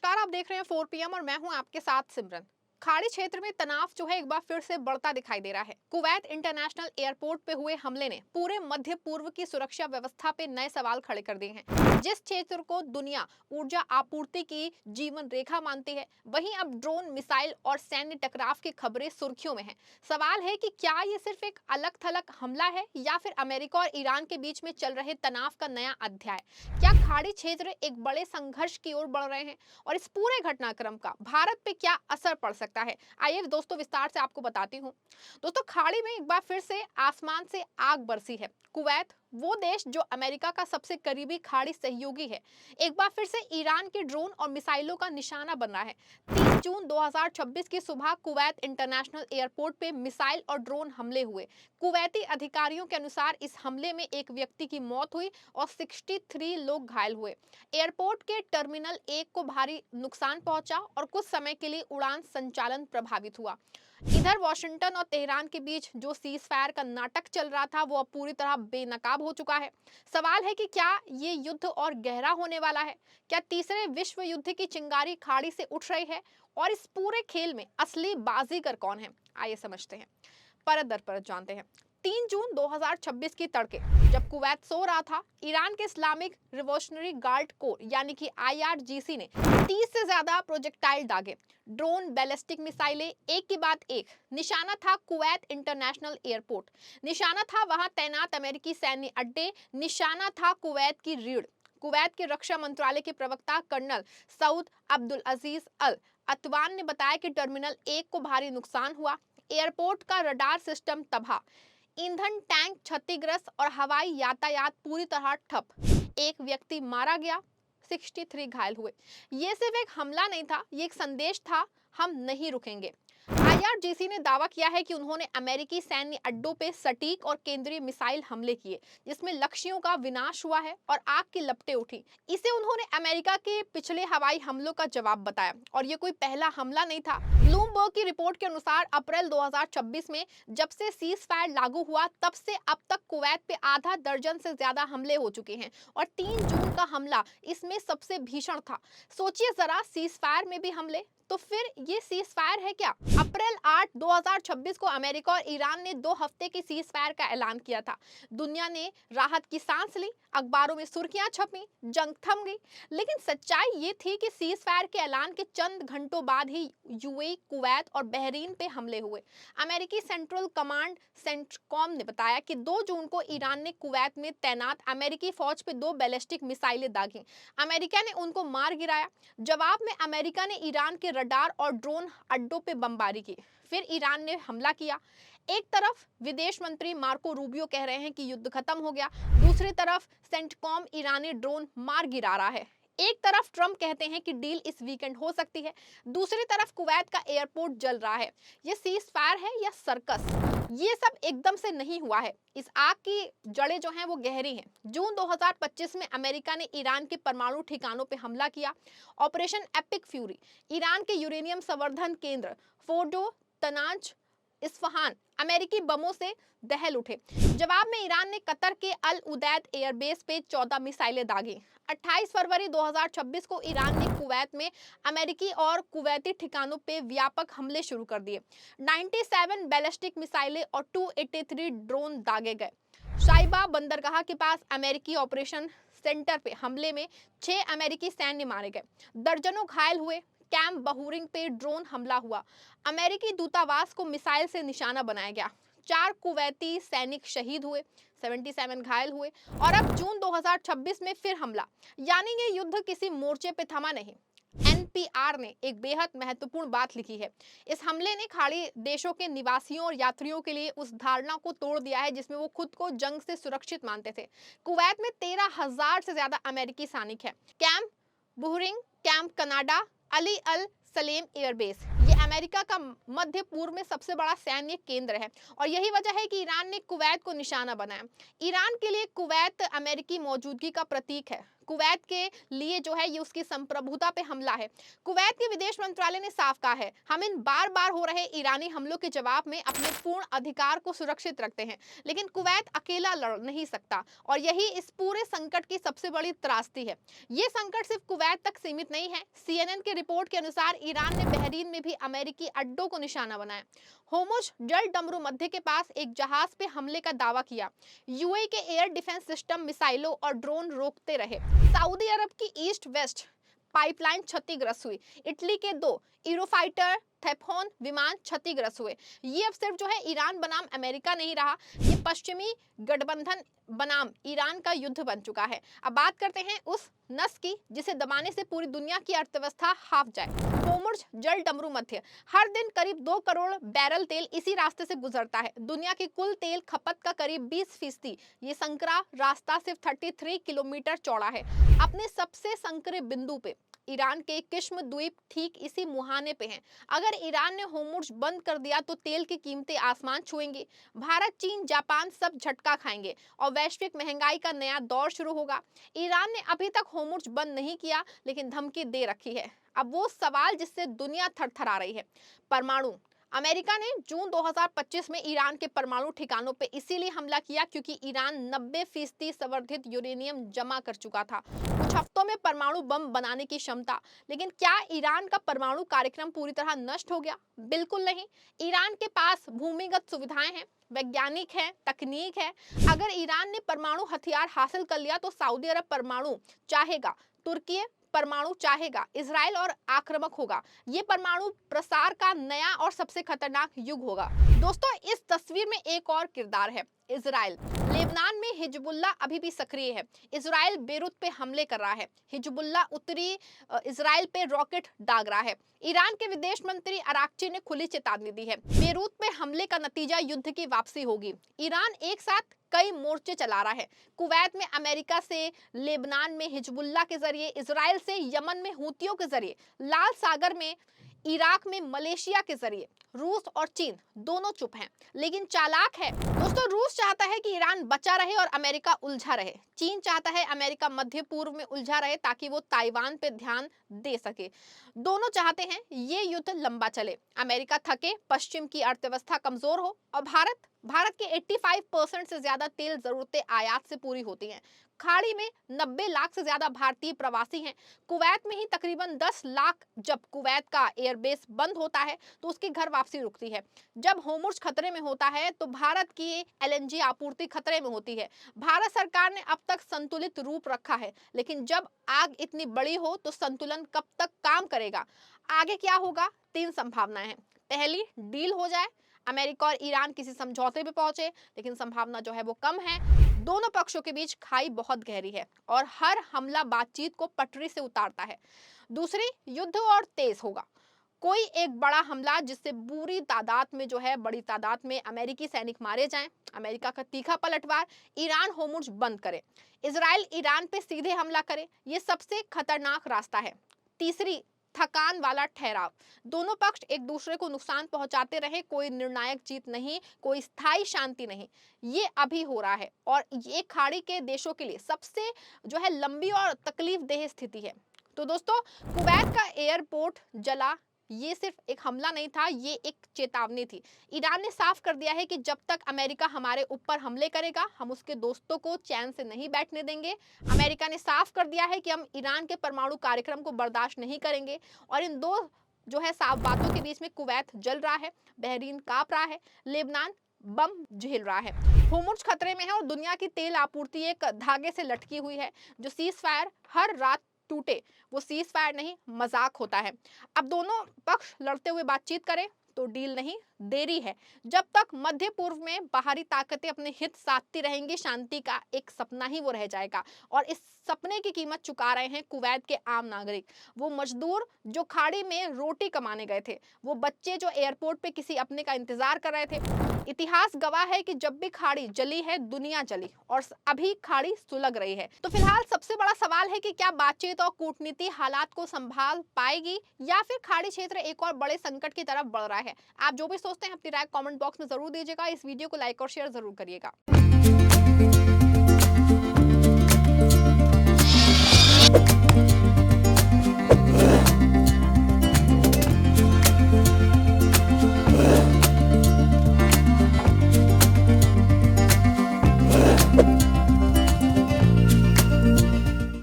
नमस्कार, आप देख रहे हैं 4 PM और मैं हूं आपके साथ सिमरन। खाड़ी क्षेत्र में तनाव जो है एक बार फिर से बढ़ता दिखाई दे रहा है। कुवैत इंटरनेशनल एयरपोर्ट पे हुए हमले ने पूरे मध्य पूर्व की सुरक्षा व्यवस्था पे नए सवाल खड़े कर दिए हैं। जिस क्षेत्र को दुनिया ऊर्जा आपूर्ति की जीवन रेखा मानती है, वहीं अब ड्रोन, मिसाइल और सैन्य टकराव की खबरें सुर्खियों में हैं। सवाल है कि क्या ये सिर्फ एक अलग थलग हमला है या फिर अमेरिका और ईरान के बीच में चल रहे तनाव का नया अध्याय। क्या खाड़ी क्षेत्र एक बड़े संघर्ष की ओर बढ़ रहे हैं और इस पूरे घटनाक्रम का भारत पे क्या असर पड़ सकता है? आइए दोस्तों विस्तार से आपको बताती हूँ। दोस्तों, खाड़ी में एक बार फिर से आसमान से आग बरसी है। कुवैत, वो देश जो अमेरिका का सबसे करीबी खाड़ी सहयोगी है, एक बार फिर से ईरान के ड्रोन और मिसाइलों का निशाना बन रहा है। 3 जून 2026 की सुबह कुवैत इंटरनेशनल एयरपोर्ट पे मिसाइल और ड्रोन हमले हुए। कुवैती अधिकारियों के अनुसार इस हमले में एक व्यक्ति की मौत हुई और 63 लोग घायल हुए। एयरपोर्ट के टर्मिनल 1 को भारी नुकसान पहुंचा और कुछ समय के लिए उड़ान संचालन प्रभावित हुआ। इधर वॉशिंगटन और तेहरान के बीच जो सीज फायर का नाटक चल रहा था, वो अब पूरी तरह बेनकाब हो चुका है। सवाल है कि क्या ये युद्ध और गहरा होने वाला है? क्या तीसरे विश्व युद्ध की चिंगारी खाड़ी से उठ रही है? और इस पूरे खेल में असली बाजीगर कौन है? आइए समझते हैं, परत दर परत जानते हैं। 3 जून 2026 की तड़के जब कुवैत सो रहा था, ईरान के इस्लामिक रिवॉल्यूशनरी गार्ड कोर यानी कि IRGC ने 30 से ज्यादा प्रोजेक्टाइल दागे। ड्रोन, बैलिस्टिक मिसाइलें, एक के बाद एक। निशाना था कुवैत इंटरनेशनल एयरपोर्ट, निशाना था वहां तैनात अमेरिकी सैन्य अड्डे, निशाना था कुवैत की रीढ़। कुवैत के रक्षा मंत्रालय के प्रवक्ता कर्नल सऊद अब्दुल अजीज अल अतवान ने बताया कि टर्मिनल 1 को भारी नुकसान हुआ। एयरपोर्ट का रडार सिस्टम तबाह, ईंधन टैंक क्षतिग्रस्त और हवाई यातायात पूरी तरह ठप। एक व्यक्ति मारा गया, 63 घायल हुए। ये सिर्फ एक हमला नहीं था, ये एक संदेश था, हम नहीं रुकेंगे। IRGC ने दावा किया है कि उन्होंने अमेरिकी सैन्य अड्डों पे सटीक और केंद्रीय मिसाइल हमले किए, जिसमें लक्ष्यों का विनाश हुआ है और आग की लपटें उठी। इसे उन्होंने अमेरिका के पिछले हवाई हमलों का जवाब बताया और ये कोई पहला हमला नहीं था। ब्लूमबर्ग की रिपोर्ट के अनुसार अप्रैल 2026 में जब से सीज फायर लागू हुआ, तब से अब तक कुवैत पे आधा दर्जन से ज्यादा हमले हो चुके हैं और 3 जून का हमला इसमें सबसे भीषण था। सोचिए जरा, सीज फायर में भी हमले, तो फिर ये सीज फायर है क्या? अप्रैल 8, 2026 को अमेरिका और ईरान ने 2 हफ्ते की सीज फायर का ऐलान किया था। दुनिया ने राहत की सांस ली, अखबारों में सुर्खियां छपी, जंग थम गई। लेकिन सच्चाई ये थी कि सीज फायर के ऐलान के चंद घंटों बाद ही UAE, कुवैत और बहरीन पे हमले हुए। अमेरिकी सेंट्रल कमांड सेंटकॉम ने बताया कि 2 जून को ईरान ने कुवैत में तैनात अमेरिकी फौज पे 2 बैलिस्टिक मिसाइलें दागी। अमेरिका ने उनको मार गिराया। जवाब में अमेरिका ने ईरान के रडार और ड्रोन अड्डों पे बमबारी की। फिर ईरान ने हमला किया। एक तरफ विदेश मंत्री मार्को रूबियो कह रहे हैं कि युद्ध खत्म हो गया, दूसरी तरफ सेंटकॉम ईरानी ड्रोन मार गिरा रहा है। एक तरफ ट्रंप कहते हैं कि डील इस वीकेंड हो सकती है, दूसरी तरफ कुवैत का एयरपोर्ट जल रहा है। ये सीज फायर है या सर्कस? ये सब एकदम से नहीं हुआ है। इस आग की जड़ें जो हैं वो गहरी हैं। जून 2025 में अमेरिका ने ईरान के परमाणु ठिकानों पे हमला किया। ऑपरेशन एपिक फ्यूरी, ईरान के यूरेनियम संवर्धन केंद्र फोर्डो, तनाज, इस्फहान अमेरिकी बमों से दहल उठे। जवाब में ईरान ने कतर के अल उदैद एयरबेस पे 14 मिसाइलें दागी। 28 फरवरी 2026 को ईरान ने कुवैत में अमेरिकी और कुवैती ठिकानों पे व्यापक हमले शुरू कर दिए। 97 बैलिस्टिक मिसाइलें और 283 ड्रोन दागे गए। शाइबा बंदरगाह के पास अमेरिकी ऑपरेशन सेंटर पे हमले में 6 अमेरिकी सैन्य मारे गए, दर्जनों घायल हुए। कैंप बहूरिंग पे ड्रोन हमला हुआ। अमेरिकी दूतावास को मिसाइल से निशाना बनाया गया। 4 कुवैती सैनिक शहीद हुए, 77 घायल हुए। और अब जून 2026 में फिर हमला, यानी ये युद्ध किसी मोर्चे पे थमा नहीं। NPR ने एक बेहद महत्वपूर्ण बात लिखी है। इस हमले ने खाड़ी देशों के निवासियों और यात्रियों के लिए उस धारणा को तोड़ दिया है जिसमें वो खुद को जंग से सुरक्षित मानते थे। कुवैत में 13,000 से ज्यादा अमेरिकी सैनिक हैं। कैंप बुहरिंग, कैंप कनाडा, अली अल सलेम एयरबेस, ये अमेरिका का मध्य पूर्व में सबसे बड़ा सैन्य केंद्र है और यही वजह है कि ईरान ने कुवैत को निशाना बनाया। ईरान के लिए कुवैत अमेरिकी मौजूदगी का प्रतीक है। कुवैत के लिए जो है ये उसकी संप्रभुता पे हमला है। कुवैत के विदेश मंत्रालय ने साफ कहा है, हम इन बार बार हो रहे ईरानी हमलों के जवाब में अपने पूर्ण अधिकार को सुरक्षित रखते हैं, लेकिन कुवैत अकेला लड़ नहीं सकता और यही इस पूरे संकट की सबसे बड़ी त्रासदी है। ये संकट सिर्फ कुवैत तक सीमित नहीं है। CNN की रिपोर्ट के अनुसार ईरान ने बहरीन में भी अमेरिकी अड्डों को निशाना बनाया। होर्मुज जल डमरू मध्य के पास एक जहाज पे हमले का दावा किया। यूएई के एयर डिफेंस सिस्टम मिसाइलों और ड्रोन रोकते रहे। सऊदी अरब की ईस्ट वेस्ट पाइपलाइन क्षतिग्रस्त हुई। इटली के 2 यूरोफाइटर थेफोन विमान क्षतिग्रस्त हुए। ये अब सिर्फ जो है ईरान बनाम अमेरिका नहीं रहा, ये पश्चिमी गठबंधन बनाम ईरान का युद्ध बन चुका है। अब बात करते हैं उस नस की जिसे दबाने से पूरी दुनिया की अर्थव्यवस्था हाफ जाए। होर्मुज जल डमरू मध्य, हर दिन करीब 2 करोड़ बैरल तेल इसी रास्ते से गुजरता है। दुनिया की कुल तेल खपत का करीब 20%। ये संकरा रास्ता सिर्फ 33 किलोमीटर चौड़ा है। अपने सबसे संकरे बिंदु पे ईरान के किस्म द्वीप ठीक इसी मुहाने पे हैं। अगर ईरान ने होर्मुज बंद कर दिया तो तेल की कीमतें आसमान छुएंगी। भारत, चीन, जापान सब झटका खाएंगे और वैश्विक महंगाई का नया दौर शुरू होगा। ईरान ने अभी तक होर्मुज बंद नहीं किया, लेकिन धमकी दे रखी है। अब वो सवाल जिससे दुनिया थरथरा रही है, परमाणु। अमेरिका ने जून 2025 में ईरान के परमाणु ठिकानों पे इसीलिए हमला किया क्योंकि ईरान 90% संवर्धित यूरेनियम जमा कर चुका था। कुछ हफ्तों में परमाणु बम बनाने की क्षमता। लेकिन क्या ईरान का परमाणु कार्यक्रम पूरी तरह नष्ट हो गया? बिल्कुल नहीं। ईरान के पास भूमिगत सुविधाएं हैं, वैज्ञानिक है, तकनीक है। अगर ईरान ने परमाणु हथियार हासिल कर लिया तो सऊदी अरब परमाणु चाहेगा, तुर्की परमाणु चाहेगा, इजराइल और आक्रामक होगा। ये परमाणु प्रसार का नया और सबसे खतरनाक युग होगा। दोस्तों, इस तस्वीर में एक और किरदार है, इजराइल। लेबनान में हिजबुल्लाह अभी भी सक्रिय है। इजराइल बेरूत पे हमले कर रहा है। हिजबुल्लाह उत्तरी इजराइल पे रॉकेट दाग रहा है। ईरान के विदेश मंत्री अराक्ची ने खुली चेतावनी दी है, बेरूत पे हमले का नतीजा युद्ध की वापसी होगी। ईरान एक साथ कई मोर्चे चला रहा है। कुवैत में अमेरिका से, लेबनान में हिजबुल्लाह के जरिए, इजराइल से, यमन में हूतियों के जरिए, लाल सागर में, इराक में मलेशिया के जरिए। रूस और चीन दोनों चुप हैं, लेकिन चालाक है। दोस्तों, रूस चाहता है कि ईरान बचा रहे और अमेरिका उलझा रहे। चीन चाहता है अमेरिका मध्य पूर्व में उलझा रहे ताकि वो ताइवान पे ध्यान दे सके। दोनों चाहते हैं ये युद्ध लंबा चले, अमेरिका थके, पश्चिम की अर्थव्यवस्था कमजोर हो और भारत के 85% से ज्यादा तेल जरूरतें आयात से पूरी होती हैं। खाड़ी में 90 लाख से ज्यादा भारतीय प्रवासी हैं। कुवैत में ही तकरीबन 10 लाख। जब कुवैत का एयरबेस बंद होता है तो उसकी घर वापसी रुकती है। जब होर्मुज खतरे में होता है तो भारत की LNG आपूर्ति खतरे में होती है। भारत सरकार ने अब तक संतुलित रूप रखा है, लेकिन जब आग इतनी बड़ी हो तो संतुलन कब तक काम करेगा? आगे क्या होगा? 3 संभावनाएं हैं। पहली, डील हो जाए, अमेरिका और ईरान किसी समझौते पे पहुंचे, लेकिन संभावना जो है वो कम है। दोनों पक्षों के बीच खाई बहुत गहरी है और हर हमला बातचीत को पटरी से उतारता है। दूसरी, युद्ध और तेज होगा। कोई एक बड़ा हमला जिससे बड़ी तादाद में अमेरिकी सैनिक मारे जाएं, अमेरिका का तीखा पलटवार, ईरान होर्मुज बंद करे, इजराइल ईरान पे सीधे हमला करे, ये सबसे खतरनाक रास्ता है। तीसरी, थकान वाला ठहराव। दोनों पक्ष एक दूसरे को नुकसान पहुंचाते रहे, कोई निर्णायक जीत नहीं, कोई स्थायी शांति नहीं। ये अभी हो रहा है और ये खाड़ी के देशों के लिए सबसे जो है लंबी और तकलीफदेह स्थिति है। तो दोस्तों, कुवैत का एयरपोर्ट जला, ये सिर्फ एक हमला नहीं था, ये एक चेतावनी थी। ईरान ने साफ कर दिया है कि जब तक अमेरिका हमारे ऊपर हमले करेगा, हम उसके दोस्तों को चैन से नहीं बैठने देंगे। अमेरिका ने साफ कर दिया है कि हम ईरान के परमाणु कार्यक्रम को बर्दाश्त नहीं करेंगे और इन दो जो है साफ बातों के बीच में कुवैत जल रहा है, बहरीन कांप रहा है, लेबनान बम झेल रहा है, होर्मुज खतरे में है और दुनिया की तेल आपूर्ति एक धागे से लटकी हुई है। जो सीज फायर हर रात टूटे, वो सीज फायर नहीं, मजाक होता है। अब दोनों पक्ष लड़ते हुए बातचीत करें तो डील नहीं, देरी है। जब तक मध्य पूर्व में बाहरी ताकतें अपने हित साधती रहेंगी, शांति का एक सपना ही वो रह जाएगा और इस सपने की कीमत चुका रहे हैं कुवैत के आम नागरिक। वो मजदूर जो खाड़ी में रोटी कमाने गए थे, वो बच्चे जो एयरपोर्ट पे किसी अपने का इंतजार कर रहे थे। इतिहास गवाह है कि जब भी खाड़ी जली है, दुनिया जली और अभी खाड़ी सुलग रही है। तो फिलहाल सबसे बड़ा सवाल है कि क्या बातचीत और कूटनीति हालात को संभाल पाएगी या फिर खाड़ी क्षेत्र एक और बड़े संकट की तरफ बढ़ रहा है। आप जो भी सोचते हैं अपनी राय कमेंट बॉक्स में जरूर दीजिएगा। इस वीडियो को लाइक और शेयर जरूर करिएगा।